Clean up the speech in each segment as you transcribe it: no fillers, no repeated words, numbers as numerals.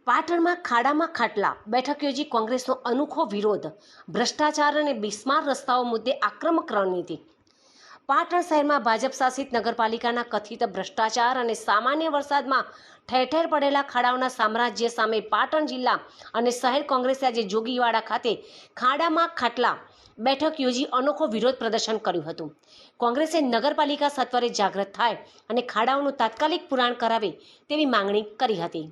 પાટણમાં ખાડામાં ખાટલા બેઠક યોજી કોંગ્રેસનો અનોખો વિરોધ, ભ્રષ્ટાચાર અને બિસ્માર રસ્તાઓ મુદ્દે આક્રમક રણનીતિ। પાટણ શહેરમાં ભાજપ શાસિત નગરપાલિકાના કથિત ભ્રષ્ટાચાર અને સામાન્ય વરસાદમાં ઠેર ઠેર પડેલા ખાડાઓના સામ્રાજ્ય સામે પાટણ જિલ્લા અને શહેર કોંગ્રેસે આજે જોગીવાડા ખાતે ખાડામાં ખાટલા બેઠક યોજી અનોખો વિરોધ પ્રદર્શન કર્યું હતું। કોંગ્રેસે નગરપાલિકા સત્વરે જાગૃત થાય અને ખાડાઓનું તાત્કાલિક પુરાણ કરાવે તેવી માંગણી કરી હતી।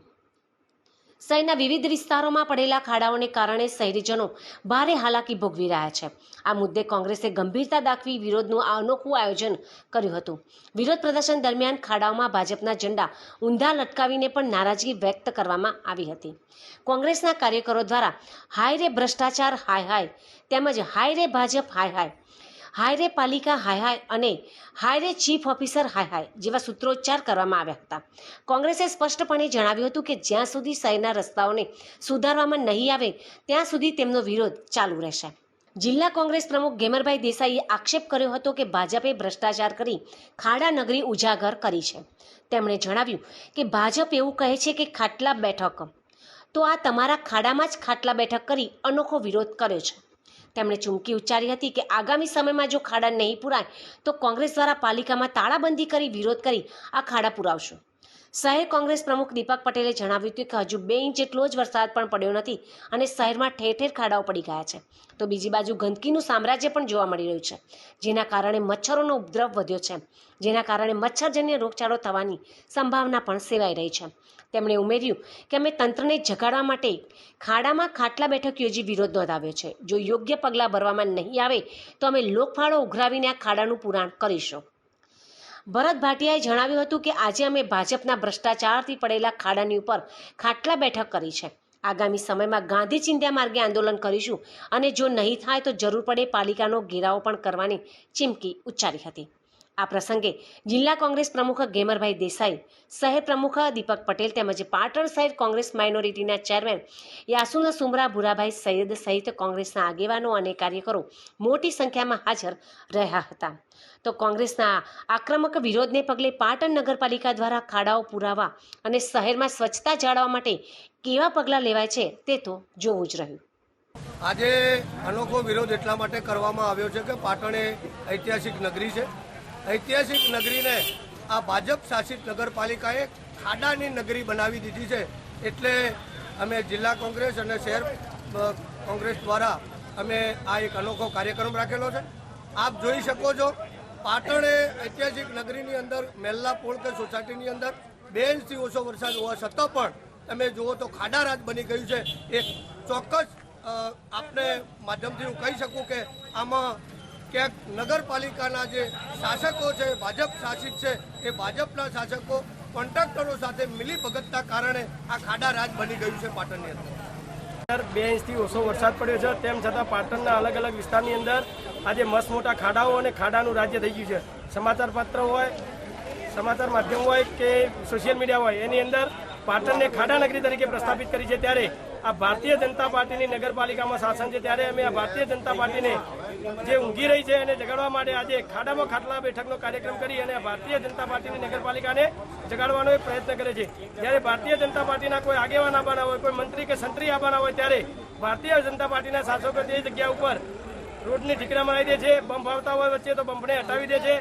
શહેરના વિવિધ વિસ્તારોમાં પડેલા ખાડાઓને કારણે શહેરીજનો ભારે હાલાકી ભોગવી રહ્યા છે। આ મુદ્દે કોંગ્રેસે ગંભીરતા દાખવી વિરોધનું આ અનોખું આયોજન કર્યું હતું। વિરોધ પ્રદર્શન દરમિયાન ખાડાઓમાં ભાજપના ઝંડા ઊંધા લટકાવીને પણ નારાજગી વ્યક્ત કરવામાં આવી હતી। કોંગ્રેસના કાર્યકરો દ્વારા હાય રે ભ્રષ્ટાચાર હાય હાય તેમજ હાય રે ભાજપ હાય હાય, હાય રે પાલિકા હાય હાય અને હાય રે ચીફ ઓફિસર હાય હાય જેવા સૂત્રોચ્ચાર કરવામાં આવ્યા હતા। કોંગ્રેસે સ્પષ્ટપણે જણાવ્યું હતું કે જ્યાં સુધી શહેરના રસ્તાઓને સુધારવામાં નહીં આવે ત્યાં સુધી તેમનો વિરોધ ચાલુ રહેશે। જિલ્લા કોંગ્રેસ પ્રમુખ ગેમરભાઈ દેસાઈએ આક્ષેપ કર્યો હતો કે ભાજપે ભ્રષ્ટાચાર કરી ખાડા નગરી ઉજાગર કરી છે। તેમણે જણાવ્યું કે ભાજપ એવું કહે છે કે ખાટલા બેઠક, તો આ તમારા ખાડામાં જ ખાટલા બેઠક કરી અનોખો વિરોધ કર્યો છે। તેમણે ચૂમકી ઉચ્ચારી હતી કે આગામી સમયમાં જો ખાડા નહીં પુરાય તો કોંગ્રેસ દ્વારા પાલિકામાં તાળાબંધી કરી વિરોધ કરી આ ખાડા પુરાવશું। શહેર કોંગ્રેસ પ્રમુખ દીપક પટેલે જણાવ્યું હતું કે હજુ 2 ઇંચ જેટલો જ વરસાદ પણ પડ્યો નથી અને શહેરમાં ઠેર ઠેર ખાડાઓ પડી ગયા છે, તો બીજી બાજુ ગંદકીનું સામ્રાજ્ય પણ જોવા મળી રહ્યું છે, જેના કારણે મચ્છરોનો ઉપદ્રવ વધ્યો છે, જેના કારણે મચ્છરજન્ય રોગચાળો થવાની સંભાવના પણ સેવાઈ રહી છે। તેમણે ઉમેર્યું કે અમે તંત્રને જગાડવા માટે ખાડામાં ખાટલા બેઠક યોજી વિરોધ નોંધાવ્યો છે। જો યોગ્ય પગલાં ભરવામાં નહીં આવે તો અમે લોકફાળો ઉઘરાવીને આ ખાડાનું પુરાણ કરીશું। ભરત ભાટિયાએ જણાવ્યું હતું કે આજે અમે ભાજપના ભ્રષ્ટાચારથી પડેલા ખાડાની ઉપર ખાટલા બેઠક કરી છે। આગામી સમયમાં ગાંધી ચિંધ્યા માર્ગે આંદોલન કરીશું અને જો નહીં થાય તો જરૂર પડે પાલિકાનો ઘેરાવો પણ કરવાની ચીમકી ઉચ્ચારી હતી। આ પ્રસંગે જિલ્લા કોંગ્રેસ પ્રમુખ ગેમરભાઈ દેસાઈ, શહેર પ્રમુખ દીપક પટેલ તેમજ પાટણ શહેર કોંગ્રેસ માઇનોરિટીના ચેરમેન યાસુના સુમરા ભુરાભાઈ સૈયદ સહિત કોંગ્રેસના આગેવાનો અને કાર્યકરો મોટી સંખ્યામાં હાજર રહ્યા હતા। તો કોંગ્રેસના આક્રમક વિરોધને પગલે પાટણ નગરપાલિકા દ્વારા ખાડાઓ પુરાવા અને શહેરમાં સ્વચ્છતા જાળવવા માટે કેવા પગલાં લેવાય છે તે તો જોવું જ રહ્યું। આજે અનોખો વિરોધ એટલા માટે કરવામાં આવ્યો છે કે પાટણ એ ઐતિહાસિક નગરી છે। ઐતિહાસિક નગરીને આ ભાજપ શાસિત નગરપાલિકાએ ખાડાની નગરી બનાવી દીધી છે। એટલે અમે જિલ્લા કોંગ્રેસ અને શહેર કોંગ્રેસ દ્વારા અમે આ એક અનોખો કાર્યક્રમ રાખેલો છે। આપ જોઈ શકો છો પાટણ એ ઐતિહાસિક નગરીની અંદર મેલ્લા પોળ કે સોસાયટીની અંદર 2 ઇંચથી ઓછો વરસાદ હોવા છતાં પણ તમે જુઓ તો ખાડા રાજ બની ગયું છે। એક ચોક્કસ આપને માધ્યમથી હું કહી શકું કે આમાં ક્યાંક નગરપાલિકાના જે શાસકો છે ભાજપ શાસિત છે એ ભાજપના શાસકો કોન્ટ્રાક્ટરો સાથે મિલીભગતના કારણે આ ખાડા રાજ બની ગયું છે પાટણની અંદર। 2 ઇંચથી ઓછો વરસાદ પડ્યો છે, તેમ છતાં પાટણના અલગ અલગ વિસ્તારની અંદર આજે મસ્ત મોટા ખાડાઓ અને ખાડાનું રાજ્ય થઈ ગયું છે। સમાચાર પત્ર હોય, સમાચાર માધ્યમ હોય કે સોશિયલ મીડિયા હોય, એની અંદર પાટણને ખાડા નગરી તરીકે પ્રસ્થાપિત કરી છે। ત્યારે આ ભારતીય જનતા પાર્ટીની નગરપાલિકામાં શાસન છે, ત્યારે અમે આ ભારતીય જનતા પાર્ટીને જે ઊંઘી રહી છે એને જગાડવા માટે આજે ખાડામાં ખાટલા બેઠકનો કાર્યક્રમ કરી અને ભારતીય જનતા પાર્ટીની નગરપાલિકાને જગાડવાનો એક પ્રયત્ન કરે છે। જ્યારે ભારતીય જનતા પાર્ટીના કોઈ આગેવાન આવવાના હોય, કોઈ મંત્રી કે સંત્રી આવવાના હોય, ત્યારે ભારતીય જનતા પાર્ટીના શાસકો તે જગ્યા ઉપર રોડની ઠીકરા મરાવી દે છે, બંબ આવતા હોય વચ્ચે તો બંબને હટાવી દે છે,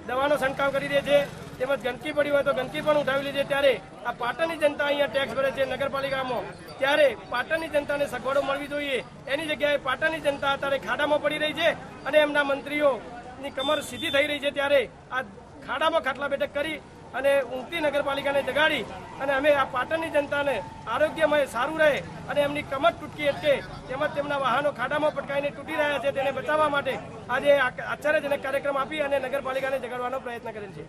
દવાનો છંટકાવ કરી દે છે, તેમજ ગંદકી પડી હોય તો ગંદકી પણ ઉઠાવી લે છે। ત્યારે આ પાટણની જનતા અહીંયા ટેક્સ ભરે છે નગરપાલિકામાં, ત્યારે પાટણની જનતાને સગવડો મળવી જોઈએ। એની જગ્યાએ પાટણની જનતા અત્યારે ખાડામાં પડી રહી છે અને એમના મંત્રીઓની કમર સીધી થઈ રહી છે। ત્યારે આ ખાડામાં ખાટલા બેઠક કરી અને ઊંઘતી નગરપાલિકાને જગાડી અને અમે આ પાટણની જનતાને આરોગ્યમય સારું રહે અને એમની કમર તૂટકી અટકે, તેમજ તેમના વાહનો ખાડામાં પટકાઈને તૂટી રહ્યા છે તેને બચાવવા માટે આજે આશ્ચર્યજનક કાર્યક્રમ આપી અને નગરપાલિકાને જગાડવાનો પ્રયત્ન કરેલ છે।